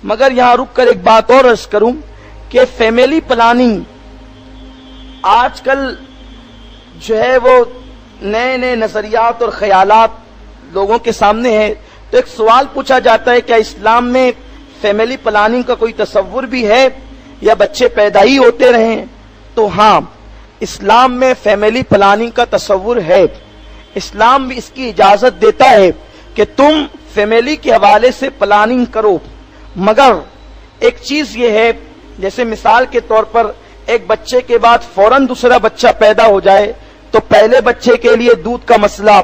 مگر یہاں رک کر ایک بات اور عرض کروں کہ فیملی پلاننگ آج کل جو ہے وہ نئے نئے نظریات اور خیالات لوگوں کے سامنے ہے. تو ایک سوال پوچھا جاتا ہے کیا اسلام میں فیملی پلاننگ کا کوئی تصور بھی ہے یا بچے پیدا ہی ہوتے رہیں؟ تو ہاں، اسلام میں فیملی پلاننگ کا تصور ہے. اسلام بھی اس کی اجازت دیتا ہے کہ تم فیملی کے حوالے سے پلاننگ کرو، مگر ایک چیز یہ ہے، جیسے مثال کے طور پر ایک بچے کے بعد فوراً دوسرا بچہ پیدا ہو جائے تو پہلے بچے کے لیے دودھ کا مسئلہ،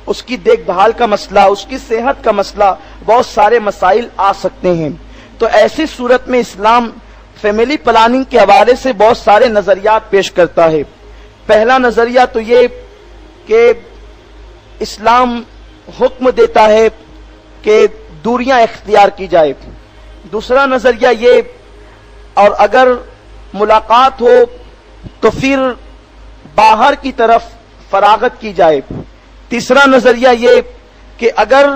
اس کی دیکھ بھال کا مسئلہ، اس کی صحت کا مسئلہ، بہت سارے مسائل آ سکتے ہیں. تو ایسی صورت میں اسلام فیملی پلاننگ کے حوالے سے بہت سارے نظریات پیش کرتا ہے. پہلا نظریہ تو یہ کہ اسلام حکم دیتا ہے کہ دوریاں اختیار کی جائے. دوسرا نظریہ یہ، اور اگر ملاقات ہو تو پھر باہر کی طرف فراغت کی جائے. تیسرا نظریہ یہ کہ اگر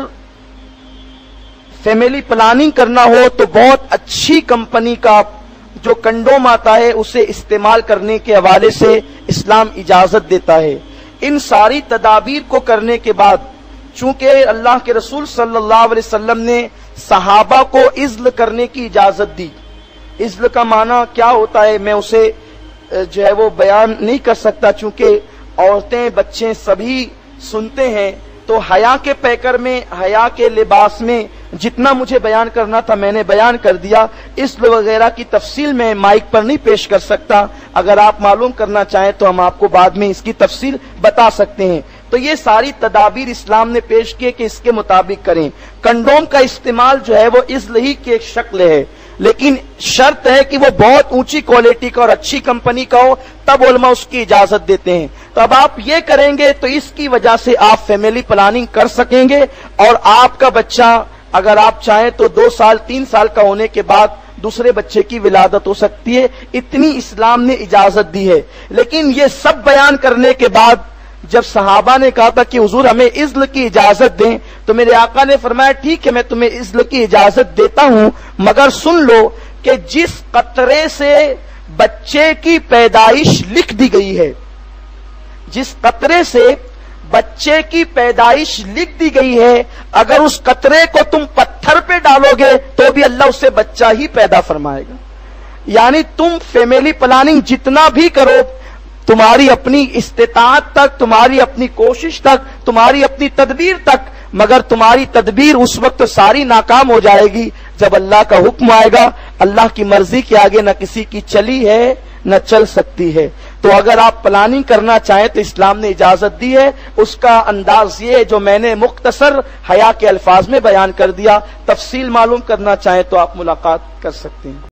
فیملی پلاننگ کرنا ہو تو بہت اچھی کمپنی کا جو کنڈوم آتا ہے اسے استعمال کرنے کے حوالے سے اسلام اجازت دیتا ہے. ان ساری تدابیر کو کرنے کے بعد، چونکہ اللہ کے رسول صلی اللہ علیہ وسلم نے صحابہ کو عزل کرنے کی اجازت دی. عزل کا معنی کیا ہوتا ہے میں اسے جو ہے وہ بیان نہیں کر سکتا، چونکہ عورتیں بچے سبھی سنتے ہیں. تو حیا کے پیکر میں، حیا کے لباس میں جتنا مجھے بیان کرنا تھا میں نے بیان کر دیا. عزل وغیرہ کی تفصیل میں مائک پر نہیں پیش کر سکتا. اگر آپ معلوم کرنا چاہیں تو ہم آپ کو بعد میں اس کی تفصیل بتا سکتے ہیں. تو یہ ساری تدابیر اسلام نے پیش کیے کہ اس کے مطابق کریں. کنڈوم کا استعمال جو ہے وہ عزل ہی کی ایک شکل ہے، لیکن شرط ہے کہ وہ بہت اونچی کوالٹی کا اور اچھی کمپنی کا ہو، تب علماء اس کی اجازت دیتے ہیں. تو اب آپ یہ کریں گے تو اس کی وجہ سے آپ فیملی پلاننگ کر سکیں گے، اور آپ کا بچہ اگر آپ چاہیں تو 2 سال 3 سال کا ہونے کے بعد دوسرے بچے کی ولادت ہو سکتی ہے. اتنی اسلام نے اجازت دی ہے. لیکن یہ سب بیان کرنے کے بعد جب صحابہ نے کہا تھا کہ حضور ہمیں عزل کی اجازت دیں، تو میرے آقا نے فرمایا ٹھیک ہے میں تمہیں عزل کی اجازت دیتا ہوں، مگر سن لو کہ جس قطرے سے بچے کی پیدائش لکھ دی گئی ہے، جس قطرے سے بچے کی پیدائش لکھ دی گئی ہے، اگر اس قطرے کو تم پتھر پہ ڈالو گے تو بھی اللہ اسے بچہ ہی پیدا فرمائے گا. یعنی تم فیملی پلاننگ جتنا بھی کرو، تمہاری اپنی استطاعت تک، تمہاری اپنی کوشش تک، تمہاری اپنی تدبیر تک، مگر تمہاری تدبیر اس وقت ساری ناکام ہو جائے گی جب اللہ کا حکم آئے گا. اللہ کی مرضی کے آگے نہ کسی کی چلی ہے نہ چل سکتی ہے. تو اگر آپ پلاننگ کرنا چاہیں تو اسلام نے اجازت دی ہے. اس کا انداز یہ جو میں نے مختصر حیا کے الفاظ میں بیان کر دیا. تفصیل معلوم کرنا چاہیں تو آپ ملاقات کر سکتے ہیں.